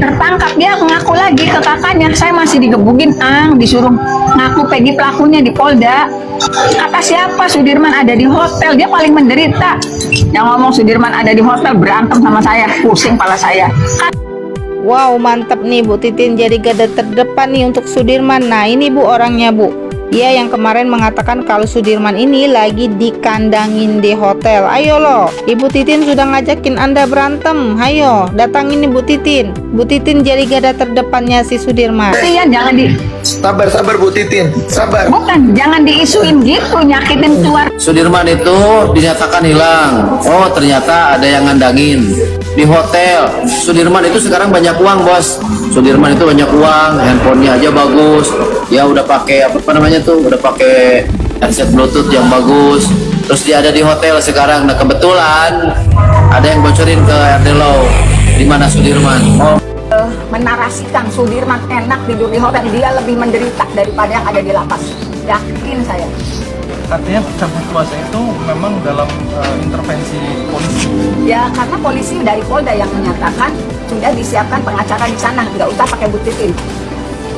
tertangkap, dia ngaku lagi ke kakaknya, saya masih digebukin, disuruh ngaku Peggy pelakunya di Polda. Kata siapa Sudirman ada di hotel, dia paling menderita. Yang ngomong Sudirman ada di hotel berantem sama saya, pusing kepala saya. Wow, mantap nih Bu Titin jadi garda terdepan nih untuk Sudirman. Nah ini Bu orangnya Bu. Dia yang kemarin mengatakan kalau Sudirman ini lagi dikandangin di hotel. Ayo loh, Ibu Titin sudah ngajakin Anda berantem. Ayo, datangin Ibu Titin. Bu Titin jadi garda terdepannya si Sudirman. Iya, jangan di... Sabar Bu Titin, sabar. Bukan, jangan diisuin gitu, nyakitin keluar. Sudirman itu dinyatakan hilang. Oh, ternyata ada yang ngandangin di hotel. Sudirman itu sekarang banyak uang, Bos. Sudirman itu banyak uang, handphonenya aja bagus. Ya udah pakai apa namanya tuh, udah pakai headset Bluetooth yang bagus. Terus dia ada di hotel sekarang. Nah, kebetulan ada yang bocorin ke RT Law di mana Sudirman. Oh, Menarasikan Sudirman enak tidur di hotel, dia lebih menderita daripada yang ada di lapas. Yakin saya. Artinya cabut kuasa itu memang dalam intervensi polisi. Ya karena polisi dari Polda yang menyatakan sudah disiapkan pengacara di sana, nggak usah pakai Bu Titin.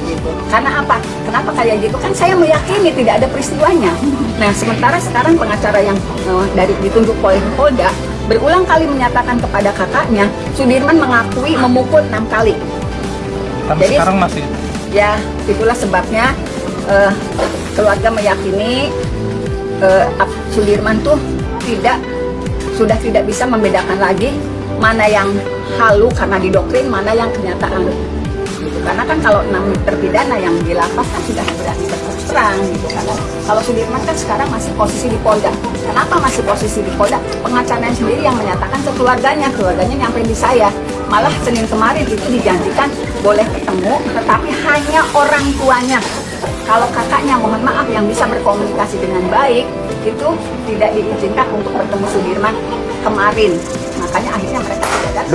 Gitu. Karena apa? Kenapa kayak gitu? Kan saya meyakini tidak ada peristiwanya. Nah sementara sekarang pengacara yang dari ditunjuk oleh Polda berulang kali menyatakan kepada kakaknya, Sudirman mengakui memukul 6 kali. Tapi Jadi, sekarang masih. Ya, itulah sebabnya keluarga meyakini Sudirman tuh sudah tidak bisa membedakan lagi mana yang halu karena didoktrin, mana yang kenyataan. Gitu. Karena kan kalau 6 terpidana yang di lapas kan sudah berani terus terang gitu kan. Kalau Sudirman kan sekarang masih posisi di Polda. Kenapa masih posisi di Polda? Pengacaranya sendiri yang menyatakan ke keluarganya nyampe di saya. Malah Senin kemarin itu dijanjikan boleh ketemu, tetapi hanya orang tuanya. Kalau kakaknya mohon maaf yang bisa berkomunikasi dengan baik itu tidak diizinkan untuk bertemu Sudirman kemarin. Makanya akhirnya mereka tidak datang.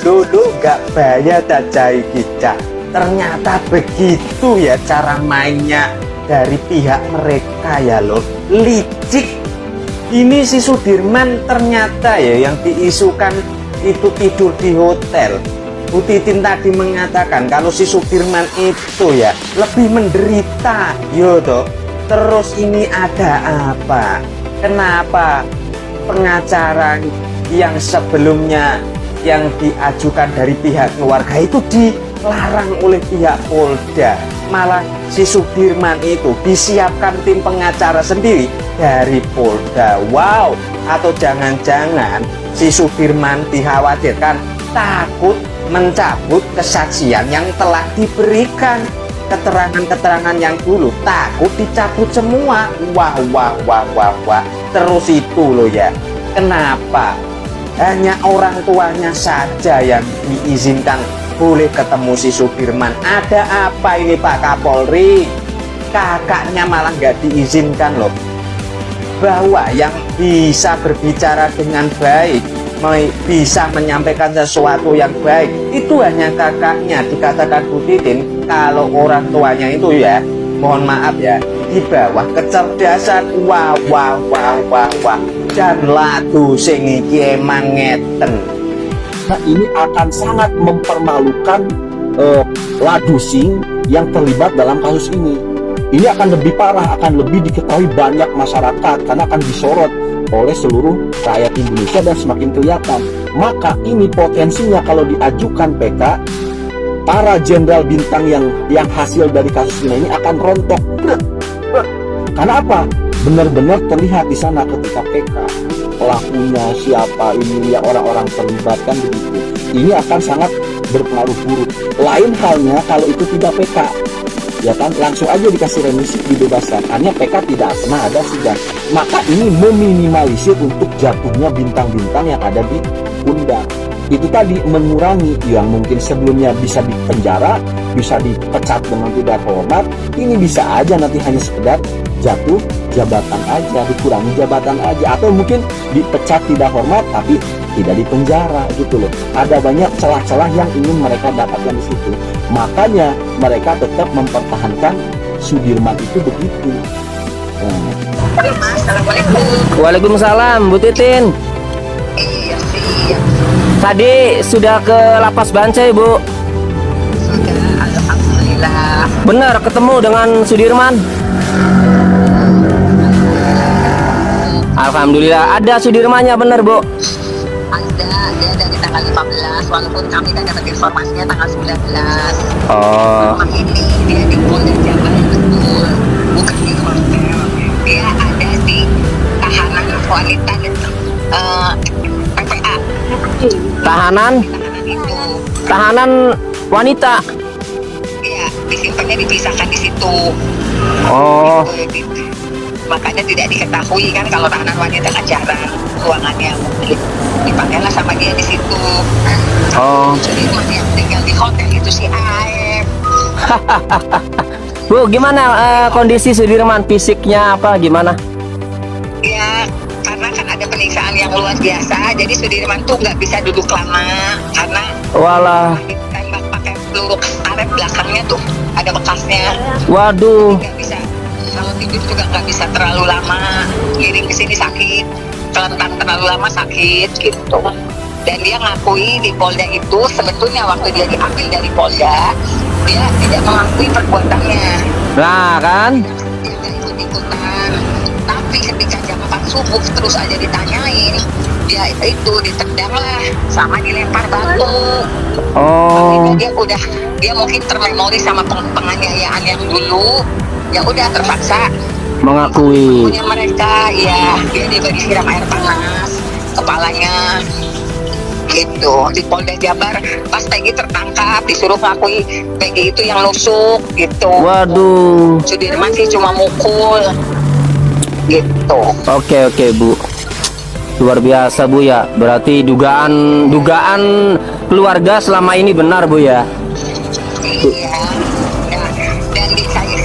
Lu gak bayar cacai kita. Ternyata begitu ya cara mainnya dari pihak mereka ya loh. Licik. Ini si Sudirman ternyata ya yang diisukan itu tidur di hotel. Bu Titin tadi mengatakan kalau si Sudirman itu ya lebih menderita. Yo toh. Terus ini ada apa? Kenapa pengacara yang sebelumnya yang diajukan dari pihak keluarga itu dilarang oleh pihak Polda? Malah si Sudirman itu disiapkan tim pengacara sendiri dari Polda. Wow, atau jangan-jangan si Sudirman dikhawatirkan takut mencabut kesaksian yang telah diberikan. Keterangan-keterangan yang dulu takut dicabut semua. Wah. Terus itu loh ya, kenapa hanya orang tuanya saja yang diizinkan boleh ketemu si Sudirman? Ada apa ini Pak Kapolri? Kakaknya malah nggak diizinkan loh. Bahwa yang bisa berbicara dengan baik, bisa menyampaikan sesuatu yang baik itu hanya kakaknya. Dikatakan Bu Titin kalau orang tuanya itu ya mohon maaf ya di bawah kecerdasan. Wah. Dan ladu sing iki emang ngeten. Nah ini akan sangat mempermalukan Ladu Sing yang terlibat dalam kasus ini. Ini akan lebih parah, akan lebih diketahui banyak masyarakat karena akan disorot oleh seluruh rakyat Indonesia dan semakin kelihatan. Maka ini potensinya kalau diajukan PK, para jenderal bintang yang hasil dari kasus ini akan rontok. Karena apa? Benar-benar terlihat di sana ketika PK pelakunya siapa, ini ya orang-orang terlibat kan begitu. Ini akan sangat berpengaruh buruk. Lain halnya kalau itu tidak PK, ya kan langsung aja dikasih remisi dibebaskan. Hanya PK tidak pernah ada sidang. Maka ini meminimalisir untuk jatuhnya bintang-bintang yang ada di undang. Itu tadi mengurangi yang mungkin sebelumnya bisa dipenjara, bisa dipecat dengan tidak hormat. Ini bisa aja nanti hanya sekedar jatuh jabatan aja, dikurangi jabatan aja, atau mungkin dipecat tidak hormat tapi tidak dipenjara gitu loh. Ada banyak celah-celah yang ingin mereka dapatkan di situ. Makanya mereka tetap mempertahankan Sudirman itu begitu. Waalaikumsalam Bu Titin. Tadi sudah ke Lapas Bancai Bu. Benar ketemu dengan Sudirman. Alhamdulillah ada Sudirmannya, bener Bu. Ada, dia dari tanggal 15, walaupun kami kan dapat informasinya tanggal 19. Oh, Rumah ini dia di Polda Jabar betul, bukan di hotel. Dia ada di tahanan wanita dan PPA. tahanan Itu, tahanan wanita. ya disimpannya dipisahkan di situ. Oh, Makanya tidak diketahui kan kalau tahanan wanita kan jarang ruangannya mungkin dipakailah sama dia di situ. oh. Jadi yang tinggal di hotel itu si Aep. Bu, gimana kondisi Sudirman, fisiknya apa gimana? Ya karena kan ada penyiksaan yang luar biasa, jadi Sudirman tuh nggak bisa duduk lama karena Walah, ditembak pakai peluru karet belakangnya tuh ada bekasnya. waduh. Nggak bisa, kalau tidur juga nggak bisa terlalu lama, miring ke sini sakit, kelentang terlalu lama sakit gitu. Dan dia ngakui di Polda itu sebetulnya waktu dia diambil dari Polda dia tidak mengakui perbuatannya. Nah kan, Dia nggak ikut-ikutan, tapi ketika jam 4 subuh terus aja ditanyain, dia itu ditendang lah sama dilempar batu. oh, Dia mungkin termemori sama penganiayaan yang dulu, ya udah terpaksa mengakui. punya mereka. Ya dia juga disiram air panas kepalanya gitu di Polda Jabar. Pas Peggy tertangkap disuruh ngakui Peggy itu yang nusuk gitu. Waduh. Sudirman sih cuma mukul gitu. Oke Bu. Luar biasa Bu ya. Berarti dugaan keluarga selama ini benar Bu ya. Iya. Nah, dan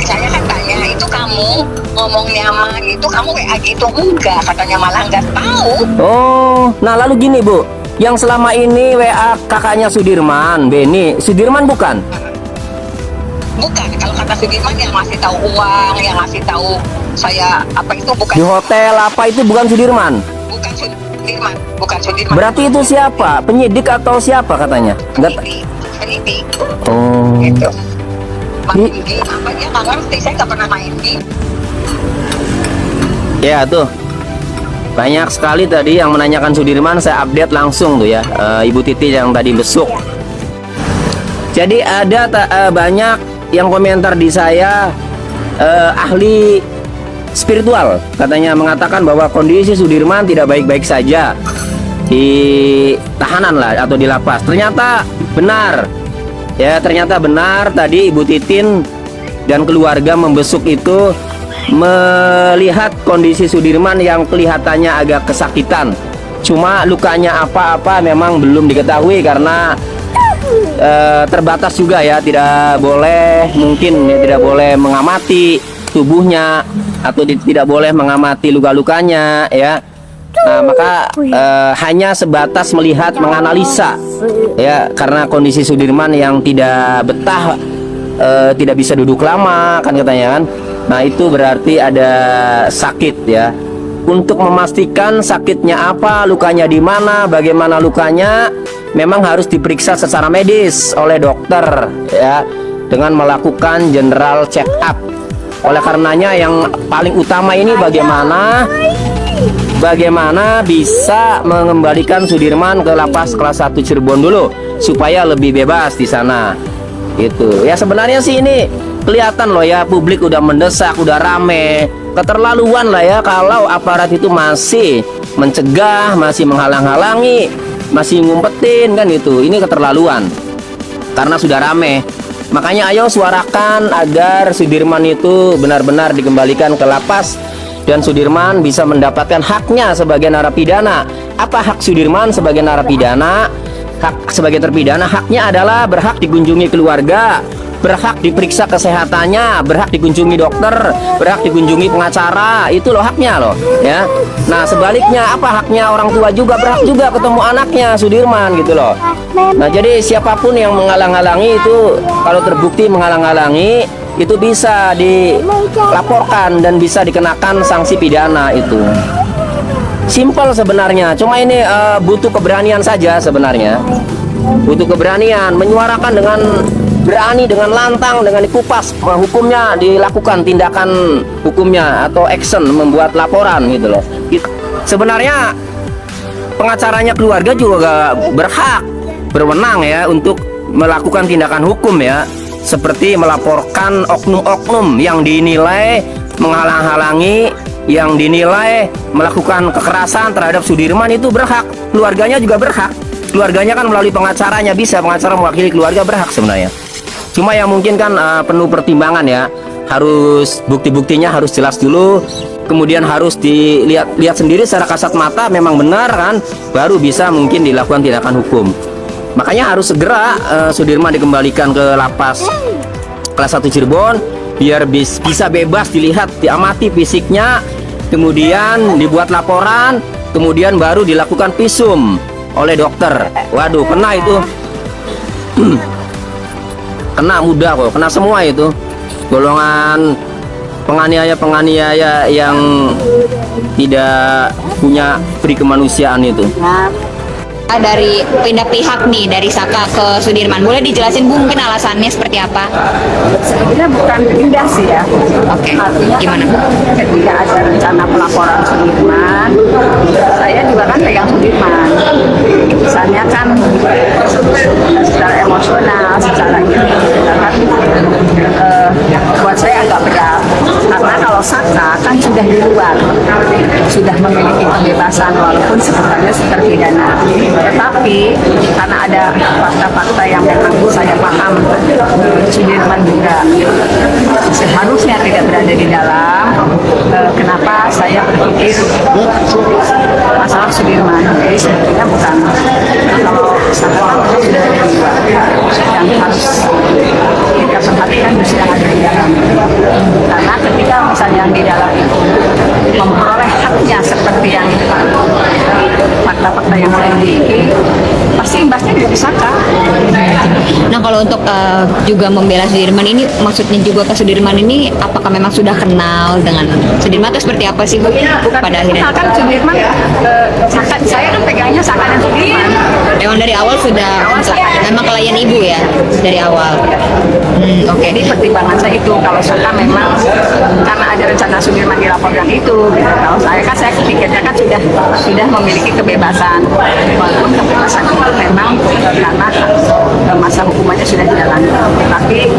saya kan tanya, itu kamu ngomong nyaman itu kamu WA gitu? Enggak, katanya malah nggak tahu. Oh, nah lalu gini Bu, yang selama ini WA kakaknya Sudirman, Beni, Sudirman bukan? Bukan, kalau kata Sudirman yang ngasih tahu uang, yang ngasih tahu saya apa itu bukan. Di hotel apa itu bukan Sudirman? Bukan Sudirman, bukan Sudirman. Berarti itu siapa? Penyidik atau siapa katanya? Enggak. Penyidik. Oh. Gitu. Main game apa dia nggak ngerti, saya nggak pernah main game. Ya tuh. Banyak sekali tadi yang menanyakan Sudirman, saya update langsung tuh ya. Ibu Titi yang tadi besuk. Jadi ada banyak yang komentar di saya, ahli spiritual katanya mengatakan bahwa kondisi Sudirman tidak baik-baik saja di tahanan lah atau di lapas. Ternyata benar. Ya, ternyata benar tadi Ibu Titin dan keluarga membesuk itu melihat kondisi Sudirman yang kelihatannya agak kesakitan. Cuma lukanya apa-apa memang belum diketahui karena terbatas juga ya, tidak boleh mungkin ya, tidak boleh mengamati tubuhnya atau tidak boleh mengamati luka-lukanya ya. Nah, maka hanya sebatas melihat, menganalisa ya, karena kondisi Sudirman yang tidak betah, tidak bisa duduk lama kan katanya kan. Nah, itu berarti ada sakit ya. Untuk memastikan sakitnya apa, lukanya di mana, bagaimana lukanya, memang harus diperiksa secara medis oleh dokter ya, dengan melakukan general check up. Oleh karenanya yang paling utama ini bagaimana bisa mengembalikan Sudirman ke lapas kelas 1 Cirebon dulu supaya lebih bebas di sana. Itu. Ya sebenarnya sih ini kelihatan loh ya, publik udah mendesak, udah rame. Keterlaluan lah ya kalau aparat itu masih mencegah, masih menghalang-halangi, masih ngumpetin kan itu. Ini keterlaluan. Karena sudah rame. Makanya ayo suarakan agar Sudirman itu benar-benar dikembalikan ke lapas dan Sudirman bisa mendapatkan haknya sebagai narapidana. Apa hak Sudirman sebagai narapidana? Hak sebagai terpidana, haknya adalah berhak dikunjungi keluarga, berhak diperiksa kesehatannya, berhak dikunjungi dokter, berhak dikunjungi pengacara. Itu loh haknya loh ya. Nah sebaliknya apa haknya orang tua juga, berhak juga ketemu anaknya Sudirman gitu loh. Nah jadi siapapun yang menghalang-halangi itu, kalau terbukti menghalang-halangi, itu bisa dilaporkan dan bisa dikenakan sanksi pidana. Itu simpel sebenarnya, cuma ini butuh keberanian saja sebenarnya, butuh keberanian menyuarakan dengan berani dengan lantang, dengan dikupas hukumnya, dilakukan tindakan hukumnya atau action, membuat laporan gitu loh. Sebenarnya pengacaranya keluarga juga berhak, berwenang ya untuk melakukan tindakan hukum ya, seperti melaporkan oknum-oknum yang dinilai menghalang-halangi, yang dinilai melakukan kekerasan terhadap Sudirman. Itu berhak, keluarganya juga berhak. Keluarganya kan melalui pengacaranya bisa, pengacara mewakili keluarga, berhak sebenarnya. Cuma yang mungkin kan penuh pertimbangan ya, harus bukti-buktinya harus jelas dulu, kemudian harus dilihat sendiri secara kasat mata memang benar kan, baru bisa mungkin dilakukan tindakan hukum. Makanya harus segera Sudirman dikembalikan ke lapas kelas 1 Cirebon biar bisa bebas dilihat, diamati fisiknya, kemudian dibuat laporan, kemudian baru dilakukan visum oleh dokter. Waduh, kena itu. Kena mudah kok, kena semua itu. Golongan penganiaya yang tidak punya peri kemanusiaan itu. Dari pindah pihak nih dari Saka ke Sudirman, boleh dijelasin Bu mungkin alasannya seperti apa? Sebenarnya bukan pindah sih ya. Oke, Artinya gimana? Ketika ada rencana pelaporan Sudirman, saya juga kan pegang Sudirman. Misalnya kan secara emosional, secara ini, kan buat saya agak berat. Karena kalau Saka kan sudah di luar, sudah memiliki kebebasan walaupun sebenarnya terpidana. Tetapi karena ada fakta-fakta yang memang saya paham, Sudirman juga seharusnya tidak berada di dalam. Kenapa saya berpikir masalah Sudirman? Jadi sebetulnya bukan, kalau Saka sudah di luar dan harus kita perhatikan sudah ada di dalam. Karena ketika misalnya yang di dalam itu memperoleh haknya seperti yang fakta-fakta yang saya miliki, pasti imbasnya dari Saka. Nah kalau untuk juga membela Sudirman ini, maksudnya juga ke Sudirman ini, apakah memang sudah kenal dengan Sudirman atau seperti apa sih Bu? Pada akhirnya Kan Sudirman, saya kan pegangnya Saka dan Sudirman. memang dari awal sudah memang klien Ibu ya dari awal. Oke. Jadi pertimbangan saya itu, kalau Saka memang karena ada rencana Sudirman dilaporkan itu, gitu. Kalau saya kan saya pikirnya kan sudah memiliki kebebasan, walaupun kebebasan itu memang karena masa hukumannya sudah dijalani. Tapi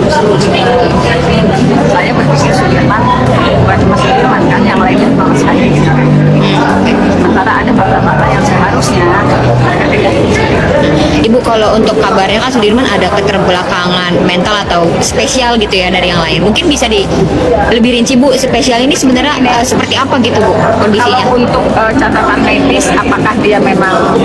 saya berpikir Sudirman bukan cuma Sudirman kan, yang lainnya sama sekali. Sementara ada fakta-fakta yang seharusnya mereka tidak. Ibu kalau untuk kabarnya kan Sudirman ada keterbelakangan mental atau spesial gitu ya dari yang lain. Mungkin bisa lebih rinci Bu, spesial ini sebenarnya seperti apa gitu Bu kondisinya? Kalau untuk catatan medis, apakah dia memang